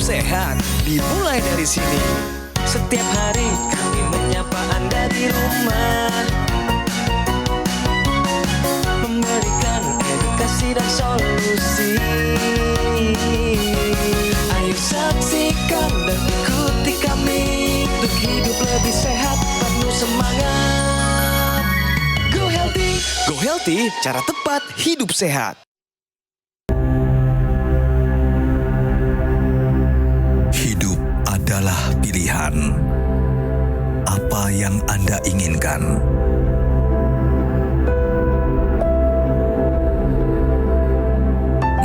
sehat dimulai dari sini. Setiap hari kami menyapa Anda di rumah, memberikan edukasi dan solusi. Ayo saksikan dan ikuti kami untuk hidup lebih sehat, penuh semangat. Go Healthy. Go Healthy, cara tepat hidup sehat. Hidup adalah pilihan. Apa yang Anda inginkan?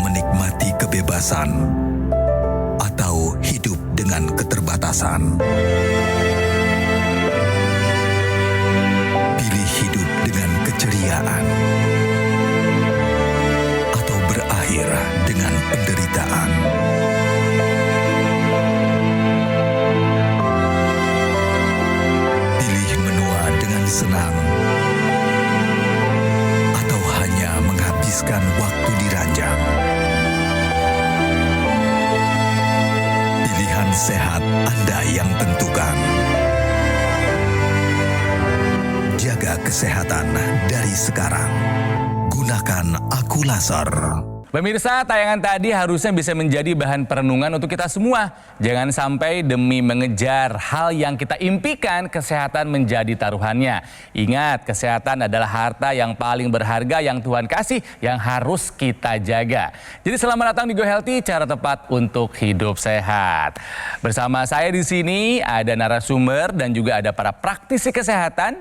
Menikmati kebebasan atau hidup dengan keterbatasan? Pilih hidup dengan keceriaan atau berakhir dengan penderitaan? Pilih menua dengan senang atau hanya menghabiskan waktu di ranjang? Pilihan sehat Anda yang tentukan. Jaga kesehatan dari sekarang. Gunakan Akulaser. Pemirsa, tayangan tadi harusnya bisa menjadi bahan perenungan untuk kita semua. Jangan sampai demi mengejar hal yang kita impikan, kesehatan menjadi taruhannya. Ingat, kesehatan adalah harta yang paling berharga yang Tuhan kasih, yang harus kita jaga. Jadi selamat datang di Go Healthy, cara tepat untuk hidup sehat. Bersama saya di sini ada narasumber dan juga ada para praktisi kesehatan.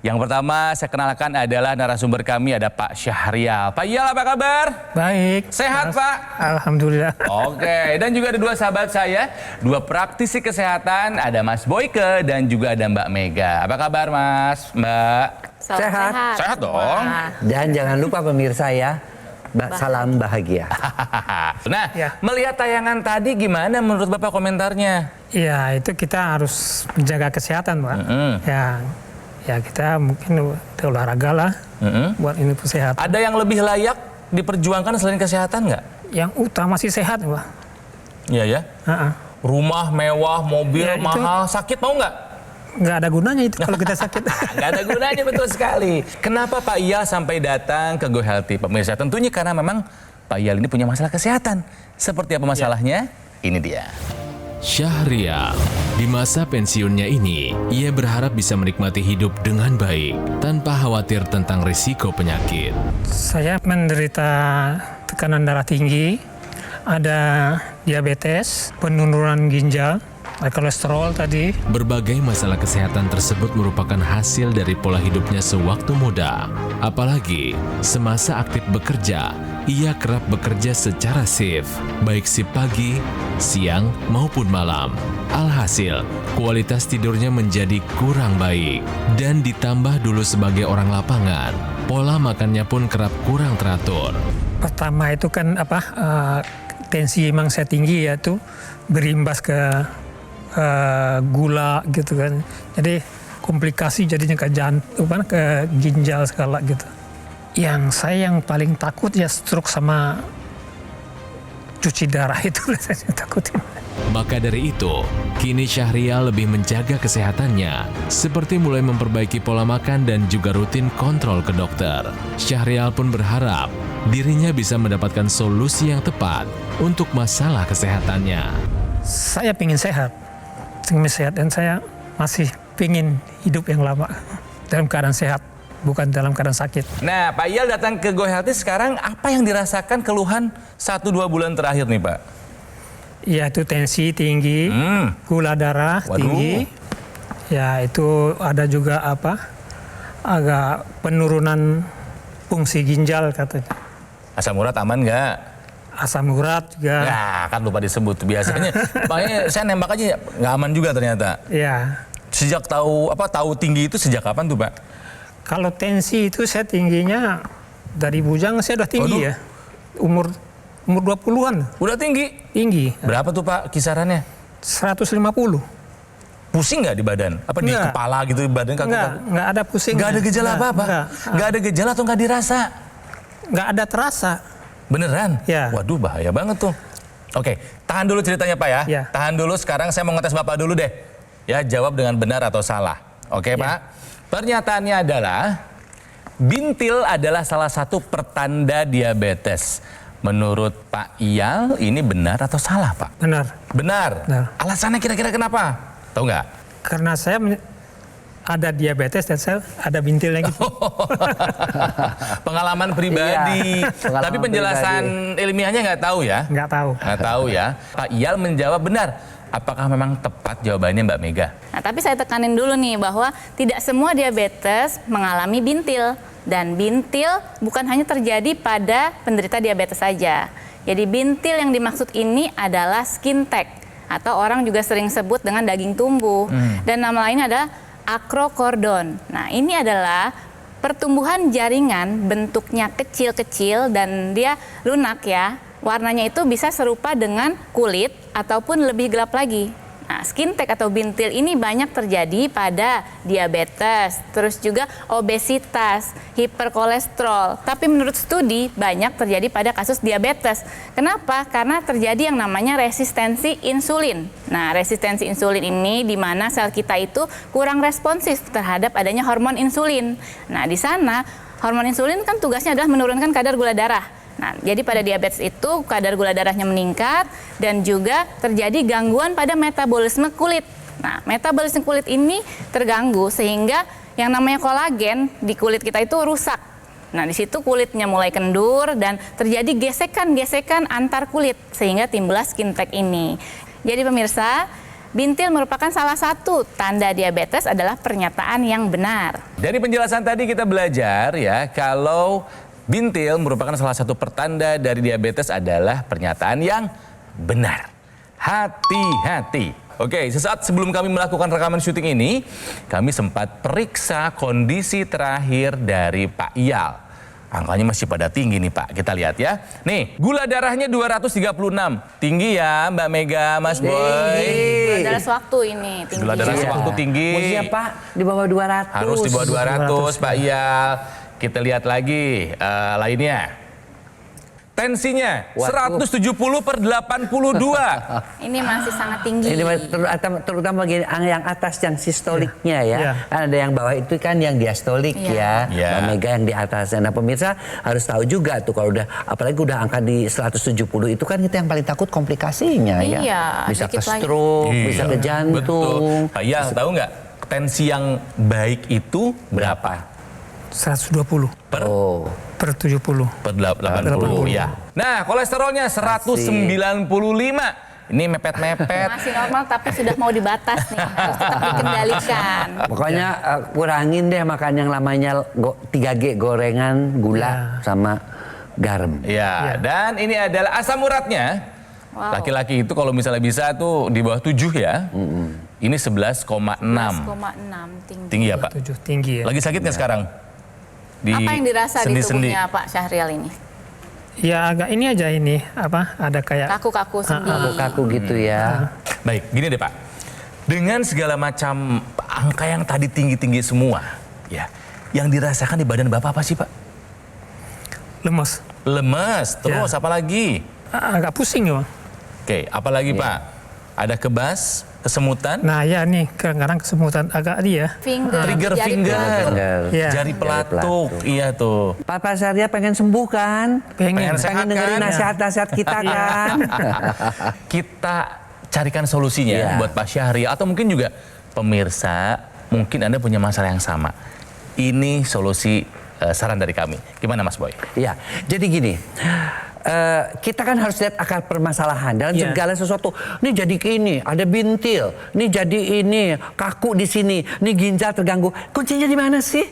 Yang pertama saya kenalkan adalah narasumber kami, ada Pak Syahrial. Pak Iyal, apa kabar? Baik. Sehat, Pak? Alhamdulillah. Oke, dan juga ada dua sahabat saya, dua praktisi kesehatan, ada Mas Boyke dan juga ada Mbak Mega. Apa kabar, Mas, Mbak? Sehat. Sehat dong. Dan jangan lupa pemirsa ya, salam bahagia. Nah, Ya. melihat tayangan tadi gimana menurut Bapak komentarnya? Ya, itu kita harus menjaga kesehatan, Pak. Ya kita mungkin olahraga lah buat ini sehat. Ada yang lebih layak diperjuangkan selain kesehatan nggak? Yang utama sih sehat, Pak. Iya ya. Rumah mewah, mobil Ya, itu- mahal, sakit mau nggak? Nggak ada gunanya itu kalau kita sakit. Nggak ada gunanya, betul sekali. Kenapa Pak Iyal sampai datang ke Go Healthy, pemirsa? Tentunya karena memang Pak Iyal ini punya masalah kesehatan. Seperti apa masalahnya? Ini dia. Syahrial, di masa pensiunnya ini, ia berharap bisa menikmati hidup dengan baik, tanpa khawatir tentang risiko penyakit. Saya menderita tekanan darah tinggi, ada diabetes, penurunan ginjal, ada kolesterol tadi. Berbagai masalah kesehatan tersebut merupakan hasil dari pola hidupnya sewaktu muda. Apalagi, semasa aktif bekerja, ia kerap bekerja secara shift, baik shift pagi, siang, maupun malam. Alhasil, kualitas tidurnya menjadi kurang baik. Dan ditambah dulu sebagai orang lapangan, pola makannya pun kerap kurang teratur. Pertama itu kan tensi emang saya tinggi ya, tuh berimbas ke gula gitu kan. Jadi komplikasi jadinya ke jantung, ke ginjal segala gitu. Yang saya yang paling takut ya stroke sama cuci darah itu saya takutin. Maka dari itu, kini Syahrial lebih menjaga kesehatannya, seperti mulai memperbaiki pola makan dan juga rutin kontrol ke dokter. Syahrial pun berharap dirinya bisa mendapatkan solusi yang tepat untuk masalah kesehatannya. Saya ingin sehat dan saya masih ingin hidup yang lama dalam keadaan sehat, bukan dalam keadaan sakit. Nah, Pak Iyal datang ke Go Healthy sekarang, apa yang dirasakan keluhan 1-2 bulan terakhir nih, Pak? Ya itu tensi tinggi, gula darah tinggi. Ya itu ada juga agak penurunan fungsi ginjal katanya. Asam urat aman nggak? Asam urat juga. Ya, kan lupa disebut biasanya. Makanya saya nembak aja nggak aman juga ternyata. Ya. Sejak tahu tinggi itu sejak kapan tuh, Pak? Kalau tensi itu saya tingginya dari bujang saya udah tinggi ya. Umur 20-an. Udah tinggi? Tinggi. Berapa tuh, Pak, kisarannya? 150. Pusing nggak di badan? Apa di Nggak. kepala gitu badan kaku-kaku? Nggak ada pusing. Nggak ada gejala apa-apa? Nggak ada gejala atau nggak dirasa? Nggak ada terasa. Beneran? Ya. Waduh, bahaya banget tuh. Oke, tahan dulu ceritanya Pak ya. Ya. Tahan dulu, sekarang saya mau ngetes Bapak dulu deh. Ya, jawab dengan benar atau salah. Oke Pak. Pernyataannya adalah, bintil adalah salah satu pertanda diabetes. Menurut Pak Iyal, ini benar atau salah Pak? Benar. Benar. Benar. Alasannya kira-kira kenapa? Tahu nggak? Karena saya ada diabetes dan saya ada bintilnya gitu. Pengalaman pribadi. Iya, pengalaman Tapi penjelasan ilmiahnya nggak tahu ya? Nggak tahu. Nggak tahu ya. Pak Iyal menjawab benar. Apakah memang tepat jawabannya Mbak Mega? Nah, tapi saya tekanin dulu nih bahwa tidak semua diabetes mengalami bintil. Dan bintil bukan hanya terjadi pada penderita diabetes saja. Jadi bintil yang dimaksud ini adalah skin tag atau orang juga sering sebut dengan daging tumbuh. Dan nama lainnya adalah akrokordon. Nah, ini adalah pertumbuhan jaringan, bentuknya kecil-kecil dan dia lunak ya. Warnanya itu bisa serupa dengan kulit ataupun lebih gelap lagi. Nah, skin tag atau bintil ini banyak terjadi pada diabetes, terus juga obesitas, hiperkolesterol. Tapi menurut studi banyak terjadi pada kasus diabetes. Kenapa? Karena terjadi yang namanya resistensi insulin. Nah, resistensi insulin ini di mana sel kita itu kurang responsif terhadap adanya hormon insulin. Nah, di sana hormon insulin kan tugasnya adalah menurunkan kadar gula darah. Nah, jadi pada diabetes itu kadar gula darahnya meningkat dan juga terjadi gangguan pada metabolisme kulit. Nah, metabolisme kulit ini terganggu sehingga yang namanya kolagen di kulit kita itu rusak. Nah, di situ kulitnya mulai kendur dan terjadi gesekan-gesekan antar kulit sehingga timbullah skin tag ini. Jadi pemirsa, bintil merupakan salah satu tanda diabetes adalah pernyataan yang benar. Dari penjelasan tadi kita belajar ya, kalau bintil merupakan salah satu pertanda dari diabetes adalah pernyataan yang benar. Hati-hati. Oke, sesaat sebelum kami melakukan rekaman syuting ini, kami sempat periksa kondisi terakhir dari Pak Iyal. Angkanya masih pada tinggi nih Pak, kita lihat ya. Nih, gula darahnya 236. Tinggi ya Mbak Mega, Mas Boy. Gula darah sewaktu ini tinggi. Gula darah sewaktu tinggi. Mestinya Pak di bawah 200. Harus di bawah 200 Pak Iyal. Kita lihat lagi lainnya. Tensinya 170/82. Ini masih sangat tinggi. Ini terutama yang atas yang sistoliknya ya. Iya. Kan ada yang bawah itu kan yang diastolik Iya. ya. Iya. Mbak Mega yang di atas. Nah, pemirsa harus tahu juga tuh kalau udah apalagi udah angka di 170 itu kan kita yang paling takut komplikasinya ya. Iya, Bisa ke dikit lagi. stroke, bisa ke jantung. Betul. Pak Iyal, tahu nggak tensi yang baik itu berapa? 120 Oh. per 70. Per 80 ya. Nah, kolesterolnya 195. Ini mepet-mepet. Masih normal tapi sudah mau dibatas nih. Harus tetap dikendalikan. Pokoknya kurangin deh makan yang namanya 3G, gorengan, gula sama garam. Ya, dan ini adalah asam uratnya. Wow. Laki-laki itu kalau misalnya bisa tuh di bawah 7 ya. Ini 11,6. 11,6 tinggi. Tinggi ya, Pak? 7 tinggi ya. Lagi sakit nggak sekarang? Di Apa yang dirasa di sendi-sendi. tubuhnya Pak Syahrial ini? Ya agak ini aja ini ada kayak Kaku-kaku sendi. Kaku-kaku gitu ya. Baik, gini deh Pak. Dengan segala macam angka yang tadi tinggi-tinggi semua, ya, yang dirasakan di badan Bapak apa sih Pak? lemes. Lemes, terus Ya. apa lagi? Agak pusing ya. Oke, apalagi Pak? Ada kebas, kesemutan, Nah ya nih kadang-kadang kesemutan agak dia. Finger, trigger jari finger, pelatuk. Iya. jari pelatuk, iya tuh. Papa Syahrial pengen sembuh kan? Pengen. sehat Pengen dengerin kan? nasihat-nasihat kita kan? Kita carikan solusinya Iya. buat Pak Syahrial atau mungkin juga pemirsa, mungkin Anda punya masalah yang sama. Ini solusi saran dari kami. Gimana Mas Boy? Iya, jadi gini. Kita kan harus lihat akar permasalahan dalam Iya. segala sesuatu. Ini jadi ini, ada bintil. Ini jadi ini, kaku di sini. Ini ginjal terganggu. Kuncinya di mana sih?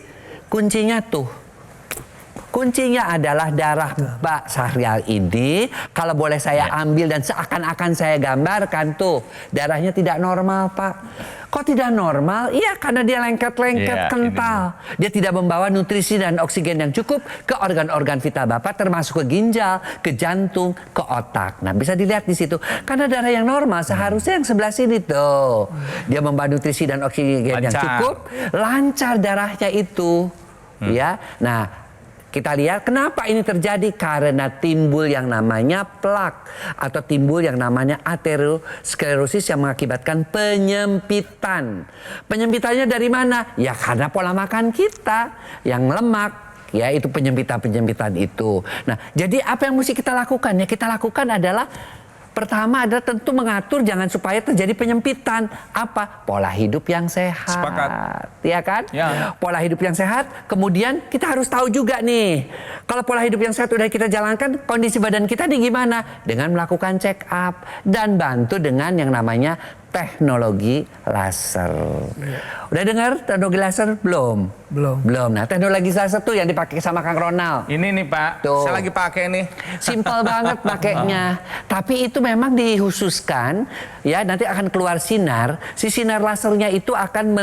Kuncinya tuh. Kuncinya adalah darah Pak Syahrial ini. Kalau boleh saya ambil dan seakan-akan saya gambarkan tuh. Darahnya tidak normal Pak. Kok tidak normal? Iya karena dia lengket-lengket Iya, kental. Dia tidak membawa nutrisi dan oksigen yang cukup ke organ-organ vital Bapak termasuk ke ginjal, ke jantung, ke otak. Nah bisa dilihat di situ. Karena darah yang normal seharusnya yang sebelah sini tuh. Dia membawa nutrisi dan oksigen yang Lancar. cukup. Lancar darahnya itu. Ya, nah Kita lihat kenapa ini terjadi, karena timbul yang namanya plak atau timbul yang namanya aterosklerosis yang mengakibatkan penyempitan. Penyempitannya dari mana? Ya karena pola makan kita yang lemak. Ya itu penyempitan itu. Nah jadi apa yang mesti kita lakukan? Ya kita lakukan adalah pertama adalah tentu mengatur jangan supaya terjadi penyempitan. Apa? Pola hidup yang sehat. Sepakat. Ya kan? Ya. Pola hidup yang sehat. Kemudian kita harus tahu juga nih, kalau pola hidup yang sehat udah kita jalankan, kondisi badan kita di gimana? Dengan melakukan check up dan bantu dengan yang namanya teknologi laser. Udah dengar teknologi laser belum? Belum. Nah, teknologi laser tuh yang dipakai sama Kang Ronald. Ini nih Pak, Tuh. saya lagi pakai nih. Simpel banget pakainya. Tapi itu memang dikhususkan ya, nanti akan keluar sinar. Si sinar lasernya itu akan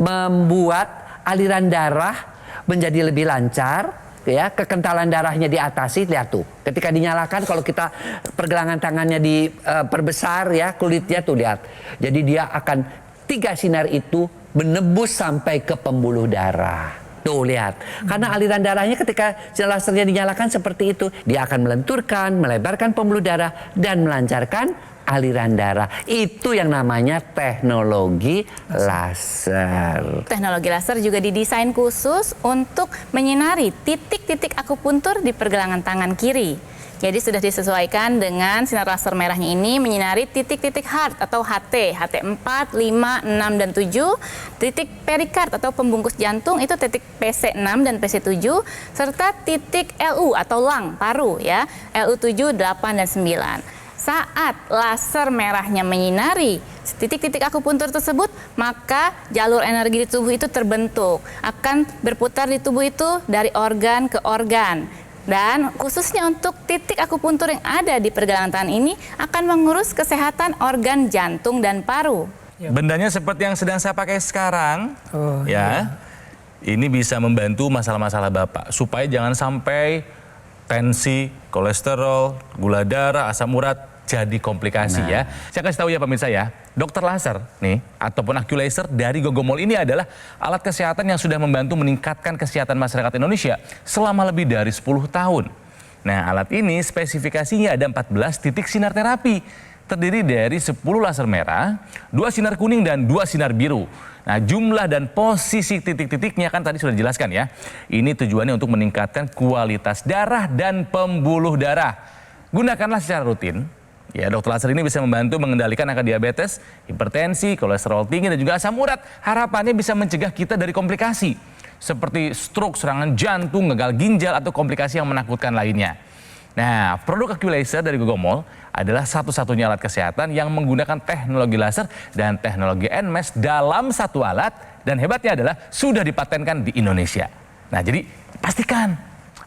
membuat aliran darah menjadi lebih lancar. Ya, kekentalan darahnya diatasi. Lihat tuh, ketika dinyalakan, kalau kita pergelangan tangannya diperbesar ya, kulitnya tuh lihat. Jadi dia akan 3 sinar itu menembus sampai ke pembuluh darah. Tuh lihat, karena aliran darahnya ketika lasernya dinyalakan seperti itu, dia akan melenturkan, melebarkan pembuluh darah dan melancarkan aliran darah. Itu yang namanya teknologi laser. Teknologi laser juga didesain khusus untuk menyinari titik-titik akupuntur di pergelangan tangan kiri. Jadi sudah disesuaikan dengan sinar laser merahnya ini menyinari titik-titik heart atau HT, HT4, 5, 6, dan 7, titik perikard atau pembungkus jantung itu titik PC6 dan PC7, serta titik LU atau lung, paru ya, LU7, 8, dan 9. Saat laser merahnya menyinari titik-titik akupuntur tersebut, maka jalur energi di tubuh itu terbentuk, akan berputar di tubuh itu dari organ ke organ. Dan khususnya untuk titik akupuntur yang ada di pergelangan tangan ini akan mengurus kesehatan organ jantung dan paru. Bendanya seperti yang sedang saya pakai sekarang, Oh, ya. Ini bisa membantu masalah-masalah Bapak supaya jangan sampai tensi, kolesterol, gula darah, asam urat jadi komplikasi ya. Saya kasih tahu ya pemirsa ya, dokter laser nih ataupun Aculaser dari Gogomol ini adalah alat kesehatan yang sudah membantu meningkatkan kesehatan masyarakat Indonesia selama lebih dari 10 tahun. Nah, alat ini spesifikasinya ada 14 titik sinar terapi. Terdiri dari 10 laser merah, 2 sinar kuning dan 2 sinar biru. Nah, jumlah dan posisi titik-titiknya kan tadi sudah dijelaskan ya. Ini tujuannya untuk meningkatkan kualitas darah dan pembuluh darah. Gunakanlah secara rutin. Ya, dokter laser ini bisa membantu mengendalikan angka diabetes, hipertensi, kolesterol tinggi, dan juga asam urat. Harapannya bisa mencegah kita dari komplikasi seperti stroke, serangan jantung, gagal ginjal, atau komplikasi yang menakutkan lainnya. Nah, produk Aculaser dari Gogomol adalah satu-satunya alat kesehatan yang menggunakan teknologi laser dan teknologi NMES dalam satu alat, dan hebatnya adalah sudah dipatenkan di Indonesia. Nah, jadi pastikan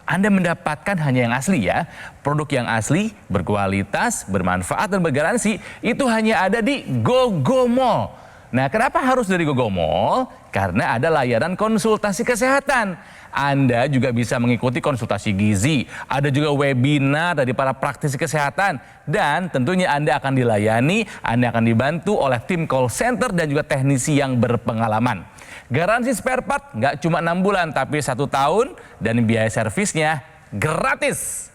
Anda mendapatkan hanya yang asli ya. Produk yang asli, berkualitas, bermanfaat, dan bergaransi itu hanya ada di Gogomol. Nah, kenapa harus dari Gogomol? Karena ada layanan konsultasi kesehatan. Anda juga bisa mengikuti konsultasi gizi, ada juga webinar dari para praktisi kesehatan, dan tentunya Anda akan dilayani, Anda akan dibantu oleh tim call center dan juga teknisi yang berpengalaman. Garansi spare part nggak cuma 6 bulan tapi 1 tahun, dan biaya servisnya gratis.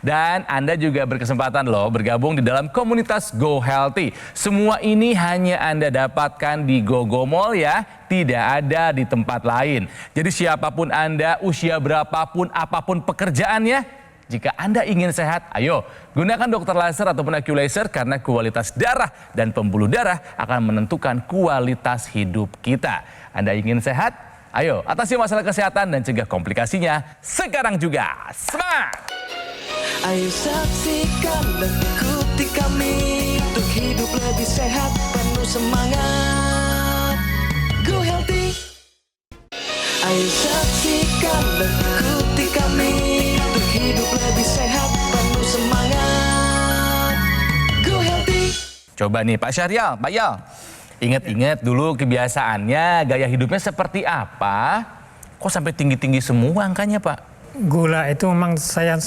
Dan Anda juga berkesempatan loh bergabung di dalam komunitas Go Healthy. Semua ini hanya Anda dapatkan di Gogomol ya, tidak ada di tempat lain. Jadi siapapun Anda, usia berapapun, apapun pekerjaannya, jika Anda ingin sehat, ayo gunakan dokter laser ataupun Aculaser, karena kualitas darah dan pembuluh darah akan menentukan kualitas hidup kita. Anda ingin sehat? Ayo atasi masalah kesehatan dan cegah komplikasinya sekarang juga. Semangat! Ayo saksikan dan ikuti kami untuk hidup lebih sehat, penuh semangat. Go Healthy. Ayo saksikan dan ikuti kami untuk hidup lebih sehat, penuh semangat. Go Healthy. Coba nih Pak Syahrial, Pak Yal, ingat-ingat dulu kebiasaannya, gaya hidupnya seperti apa? Kok sampai tinggi-tinggi semua angkanya Pak? Gula itu memang saya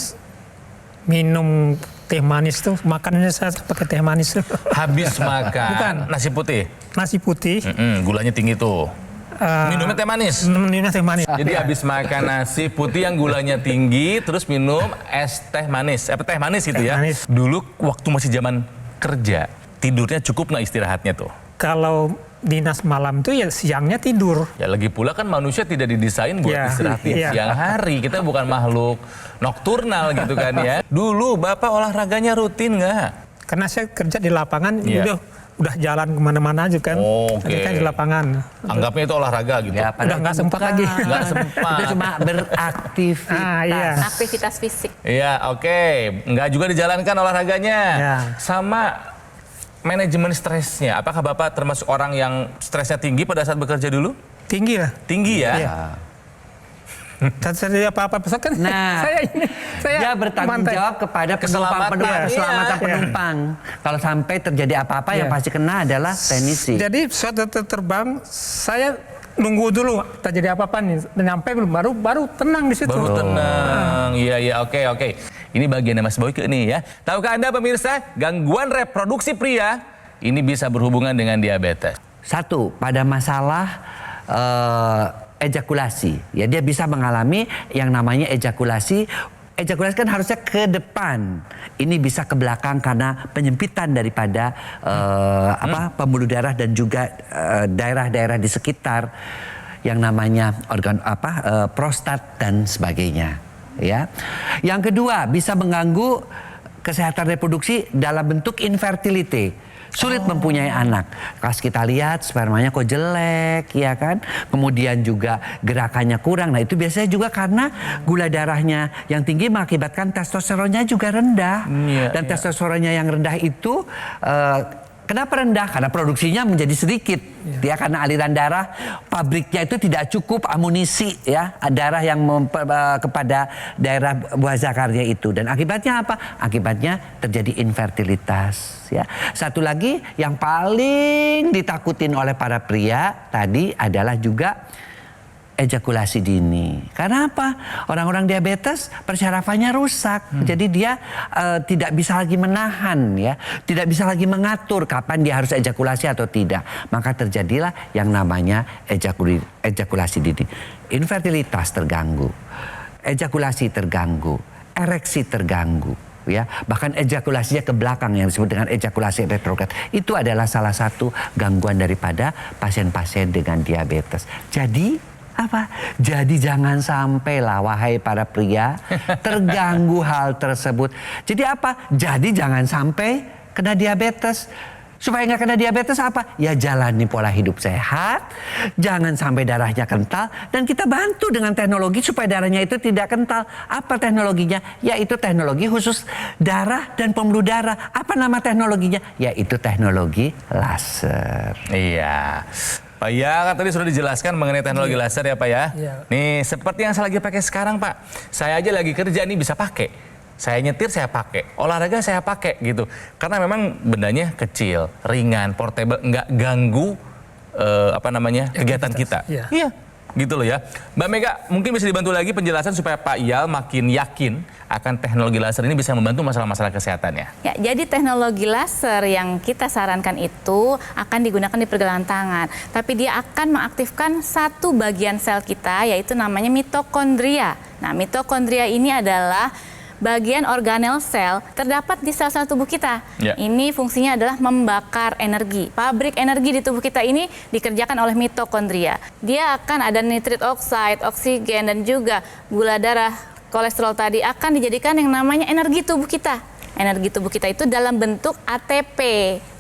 minum teh manis tuh, makanannya saya pakai teh manis tuh. Habis makan Bukan. nasi putih? Nasi putih, Gulanya tinggi tuh. Minumnya teh manis. minumnya teh manis. Jadi habis makan nasi putih yang gulanya tinggi, terus minum es teh manis, teh manis gitu Teh ya. manis. Dulu waktu masih zaman kerja, tidurnya cukup nggak istirahatnya tuh? Kalau dinas malam tuh ya siangnya tidur. Ya lagi pula kan manusia tidak didesain buat Ya, istirahat di iya. siang hari. Kita bukan makhluk nokturnal gitu kan ya. Dulu Bapak olahraganya rutin nggak? Karena saya kerja di lapangan, Iya. udah jalan kemana-mana aja kan. Oke. Jadi kan di lapangan. Anggapnya itu olahraga gitu. Ya, padahal Udah nggak itu sempat bukan. lagi. Nggak sempat. Itu cuma beraktivitas. Iya. Aktivitas fisik. Iya, oke. Nggak juga dijalankan olahraganya. Ya. Sama manajemen stresnya. Apakah Bapak termasuk orang yang stresnya tinggi pada saat bekerja dulu? Tinggi lah. Tinggi ya? Iya. Terjadi apa-apa besok kan Nah, saya dia bertanggung mantai. jawab kepada Keselamatan. keselamatan Iya. penumpang. Kalau sampai terjadi apa-apa yang Iya. pasti kena adalah teknisi. Jadi suatu terbang saya nunggu dulu terjadi apa-apa nih, dan nyampe belum baru tenang di situ. Baru tenang. Iya, oke. Ini bagiannya Mas Boyke nih ya. Tahukah Anda pemirsa, gangguan reproduksi pria ini bisa berhubungan dengan diabetes. Satu, pada masalah ejakulasi. Ya, dia bisa mengalami yang namanya ejakulasi. Ejakulasi kan harusnya ke depan. Ini bisa ke belakang karena penyempitan daripada pembuluh darah dan juga daerah-daerah di sekitar yang namanya organ prostat dan sebagainya. Ya. Yang kedua, bisa mengganggu kesehatan reproduksi dalam bentuk infertility. Sulit mempunyai anak. Pas kita lihat spermanya kok jelek, ya kan? Kemudian juga gerakannya kurang. Nah, itu biasanya juga karena gula darahnya yang tinggi mengakibatkan testosteronnya juga rendah. Dan testosteronnya yang rendah itu kenapa rendah? Karena produksinya menjadi sedikit. Ya, karena aliran darah pabriknya itu tidak cukup amunisi ya, darah yang kepada daerah buah zakarnya itu. Dan akibatnya apa? Akibatnya terjadi infertilitas ya. Satu lagi yang paling ditakutin oleh para pria tadi adalah juga ejakulasi dini. Karena apa? Orang-orang diabetes persyarafannya rusak. Jadi dia tidak bisa lagi menahan ya, tidak bisa lagi mengatur kapan dia harus ejakulasi atau tidak. Maka terjadilah yang namanya ejakulasi dini. Infertilitas terganggu, ejakulasi terganggu, ereksi terganggu. Ya, bahkan ejakulasinya ke belakang yang disebut dengan ejakulasi retrograd. Itu adalah salah satu gangguan daripada pasien-pasien dengan diabetes. Jadi apa? Jadi jangan sampailah wahai para pria terganggu hal tersebut. Jadi apa? Jadi jangan sampai kena diabetes. Supaya nggak kena diabetes apa? Ya jalani pola hidup sehat, jangan sampai darahnya kental, dan kita bantu dengan teknologi supaya darahnya itu tidak kental. Apa teknologinya? Yaitu teknologi khusus darah dan pembuluh darah. Apa nama teknologinya? Yaitu teknologi laser. Iya. Pak Ya, kan tadi sudah dijelaskan mengenai teknologi laser ya Pak ya. Iya. Nih, seperti yang saya lagi pakai sekarang Pak. Saya aja lagi kerja nih bisa pakai. Saya nyetir saya pakai, olahraga saya pakai gitu. Karena memang bendanya kecil, ringan, portable, nggak ganggu kegiatan kita. Iya. Gitu loh ya. Mbak Mega, mungkin bisa dibantu lagi penjelasan supaya Pak Iyal makin yakin akan teknologi laser ini bisa membantu masalah-masalah kesehatannya. Ya, jadi teknologi laser yang kita sarankan itu akan digunakan di pergelangan tangan. Tapi dia akan mengaktifkan satu bagian sel kita, yaitu namanya mitokondria. Nah, mitokondria ini adalah bagian organel sel terdapat di sel-sel tubuh kita. Ya. Ini fungsinya adalah membakar energi. Pabrik energi di tubuh kita ini dikerjakan oleh mitokondria. Dia akan ada nitrit oxide, oksigen, dan juga gula darah, kolesterol tadi akan dijadikan yang namanya energi tubuh kita. Energi tubuh kita itu dalam bentuk ATP.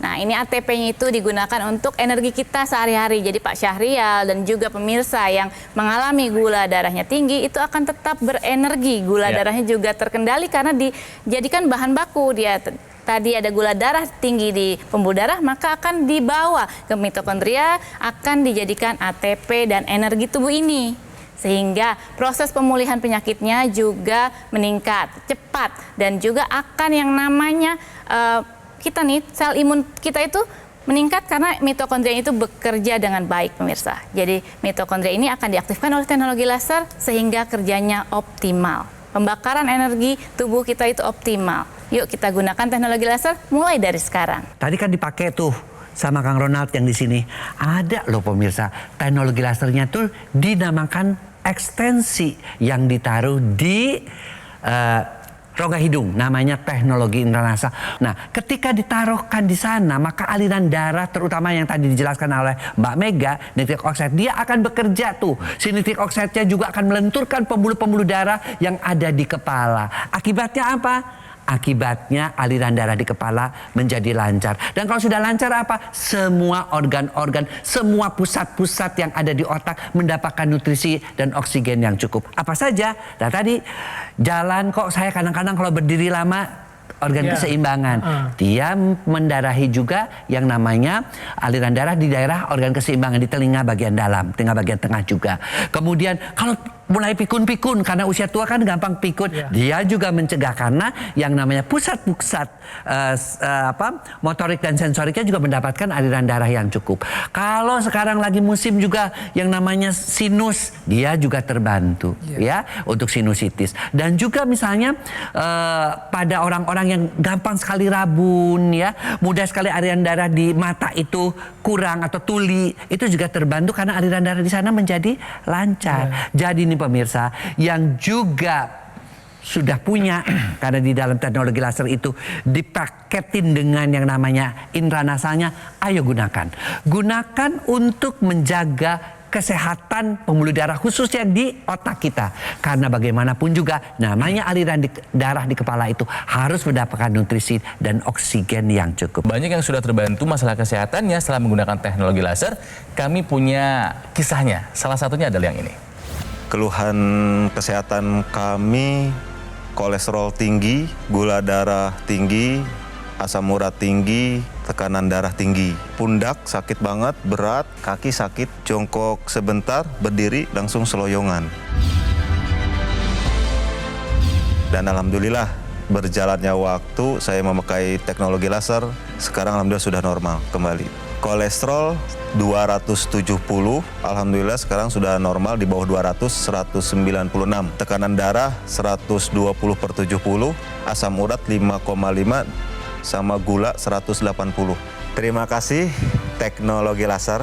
Nah, ini ATP-nya itu digunakan untuk energi kita sehari-hari. Jadi Pak Syahrial dan juga pemirsa yang mengalami gula darahnya tinggi itu akan tetap berenergi. Gula darahnya juga terkendali karena dijadikan bahan baku. Dia tadi ada gula darah tinggi di pembuluh darah, maka akan dibawa ke mitokondria, akan dijadikan ATP dan energi tubuh ini. Sehingga proses pemulihan penyakitnya juga meningkat cepat, dan juga akan yang namanya kita nih sel imun kita itu meningkat karena mitokondria itu bekerja dengan baik pemirsa. Jadi mitokondria ini akan diaktifkan oleh teknologi laser sehingga kerjanya optimal. Pembakaran energi tubuh kita itu optimal. Yuk kita gunakan teknologi laser mulai dari sekarang. Tadi kan dipakai tuh sama Kang Ronald yang di sini. Ada loh pemirsa, teknologi lasernya tuh dinamakan ekstensi yang ditaruh di rongga hidung, namanya teknologi intranasa. Nah, ketika ditaruhkan di sana, maka aliran darah terutama yang tadi dijelaskan oleh Mbak Mega, nitric oxide, dia akan bekerja tuh. Si nitric oxide-nya juga akan melenturkan pembuluh-pembuluh darah yang ada di kepala. Akibatnya apa? Akibatnya aliran darah di kepala menjadi lancar. Dan kalau sudah lancar apa? Semua organ-organ, semua pusat-pusat yang ada di otak mendapatkan nutrisi dan oksigen yang cukup. Apa saja? Nah tadi jalan kok saya kadang-kadang kalau berdiri lama organ keseimbangan. Dia mendarahi juga yang namanya aliran darah di daerah organ keseimbangan di telinga bagian dalam, telinga bagian tengah juga. Kemudian kalau mulai pikun-pikun karena usia tua kan gampang pikun, dia juga mencegah karena yang namanya pusat-pusat motorik dan sensoriknya juga mendapatkan aliran darah yang cukup. Kalau sekarang lagi musim juga yang namanya sinus, dia juga terbantu ya untuk sinusitis. Dan juga misalnya pada orang-orang yang gampang sekali rabun ya, mudah sekali aliran darah di mata itu kurang atau tuli, itu juga terbantu karena aliran darah di sana menjadi lancar. Jadi ini pemirsa yang juga sudah punya karena di dalam teknologi laser itu dipaketin dengan yang namanya intranasanya, ayo gunakan untuk menjaga kesehatan pembuluh darah khususnya di otak kita. Karena bagaimanapun juga namanya aliran darah di kepala itu harus mendapatkan nutrisi dan oksigen yang cukup. Banyak yang sudah terbantu masalah kesehatannya setelah menggunakan teknologi laser. Kami punya kisahnya. Salah satunya adalah yang ini. Keluhan kesehatan kami, kolesterol tinggi, gula darah tinggi, asam urat tinggi, tekanan darah tinggi. Pundak sakit banget, berat, kaki sakit, jongkok sebentar, berdiri langsung seloyongan. Dan alhamdulillah berjalannya waktu saya memakai teknologi laser, sekarang alhamdulillah sudah normal kembali. Kolesterol 270, alhamdulillah sekarang sudah normal di bawah 200, 196. Tekanan darah 120/70, asam urat 5,5, sama gula 180. Terima kasih teknologi laser.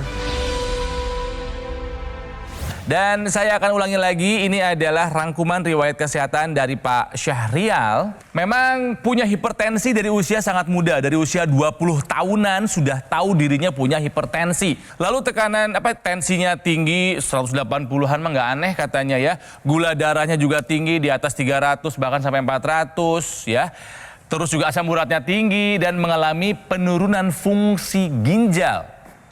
Dan saya akan ulangi lagi, ini adalah rangkuman riwayat kesehatan dari Pak Syahrial. Memang punya hipertensi dari usia sangat muda, dari usia 20 tahunan sudah tahu dirinya punya hipertensi. Lalu tekanan tensinya tinggi, 180-an mah nggak aneh katanya ya. Gula darahnya juga tinggi di atas 300 bahkan sampai 400 ya. Terus juga asam uratnya tinggi dan mengalami penurunan fungsi ginjal.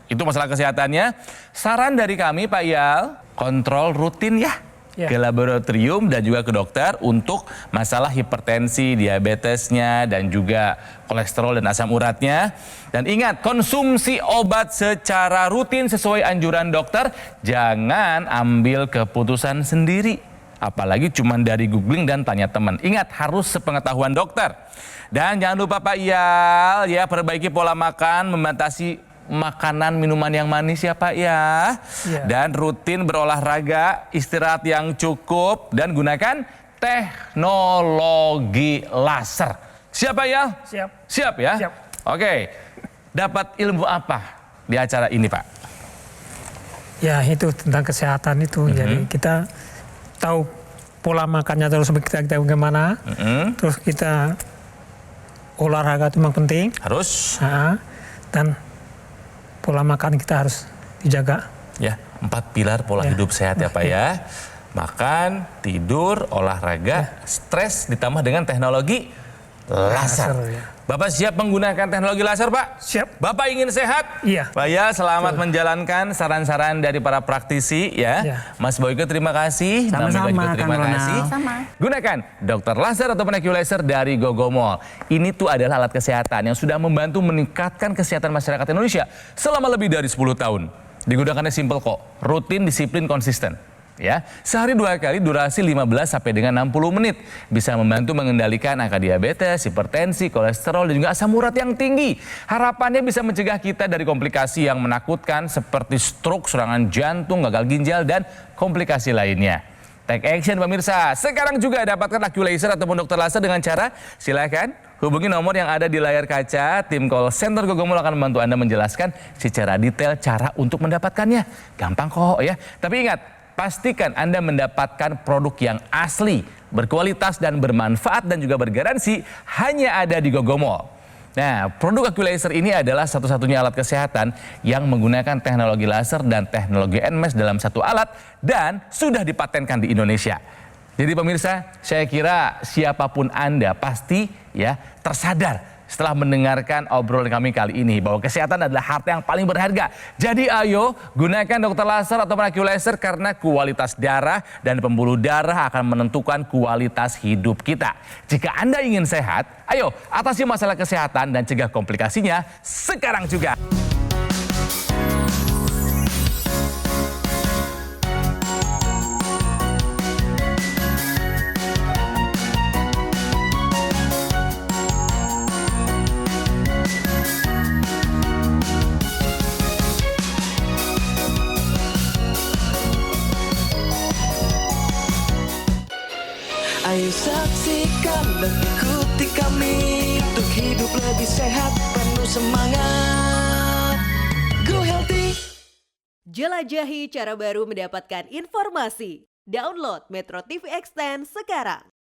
Itu masalah kesehatannya. Saran dari kami Pak Yal, kontrol rutin ya ke laboratorium dan juga ke dokter untuk masalah hipertensi, diabetesnya, dan juga kolesterol dan asam uratnya. Dan ingat, konsumsi obat secara rutin sesuai anjuran dokter. Jangan ambil keputusan sendiri. Apalagi cuma dari googling dan tanya teman. Ingat, harus sepengetahuan dokter. Dan jangan lupa Pak Yal, ya perbaiki pola makan, membatasi makanan, minuman yang manis ya Pak ya. Dan rutin berolahraga, istirahat yang cukup, dan gunakan teknologi laser. Siap Pak Yal? Siap. Siap ya? Siap. Oke, dapat ilmu apa di acara ini Pak? Ya itu tentang kesehatan itu. Jadi kita tahu pola makannya terus kita bagaimana. Terus kita olahraga itu memang penting. Harus. Dan pola makan kita harus dijaga. Ya, 4 pilar pola hidup sehat ya Pak ya. Makan, tidur, olahraga, stres ditambah dengan teknologi laser. Ya. Bapak siap menggunakan teknologi laser Pak? Siap. Bapak ingin sehat? Iya. Pak ya, selamat menjalankan saran-saran dari para praktisi ya. Mas Boyke terima kasih. Sama-sama, Mbak Mega juga terima Kang kasih. Ronald. Sama. Gunakan Dr. Laser atau Laser dari Gogomol. Ini tuh adalah alat kesehatan yang sudah membantu meningkatkan kesehatan masyarakat Indonesia selama lebih dari 10 tahun. Digunakannya simple kok, rutin, disiplin, konsisten. Ya, sehari 2 kali, durasi 15 sampai dengan 60 menit. Bisa membantu mengendalikan angka diabetes, hipertensi, kolesterol, dan juga asam urat yang tinggi. Harapannya bisa mencegah kita dari komplikasi yang menakutkan seperti stroke, serangan jantung, gagal ginjal, dan komplikasi lainnya. Take action pemirsa. Sekarang juga dapatkan AccuLaser ataupun Dr. Laser dengan cara silakan Hubungi nomor yang ada di layar kaca, tim call center Gogomol akan membantu Anda menjelaskan secara detail cara untuk mendapatkannya. Gampang kok ya. Tapi ingat, pastikan Anda mendapatkan produk yang asli, berkualitas dan bermanfaat dan juga bergaransi hanya ada di Gogomol. Nah, produk Aqualaser ini adalah satu-satunya alat kesehatan yang menggunakan teknologi laser dan teknologi NMES dalam satu alat dan sudah dipatenkan di Indonesia. Jadi pemirsa, saya kira siapapun Anda pasti ya tersadar setelah mendengarkan obrolan kami kali ini bahwa kesehatan adalah harta yang paling berharga. Jadi ayo gunakan dokter laser atau Aqualaser karena kualitas darah dan pembuluh darah akan menentukan kualitas hidup kita. Jika Anda ingin sehat, ayo atasi masalah kesehatan dan cegah komplikasinya sekarang juga. Ayo saksikan dan ikuti kami untuk hidup lebih sehat, penuh semangat. Go Healthy. Jelajahi cara baru mendapatkan informasi. Download Metro TV Extend sekarang.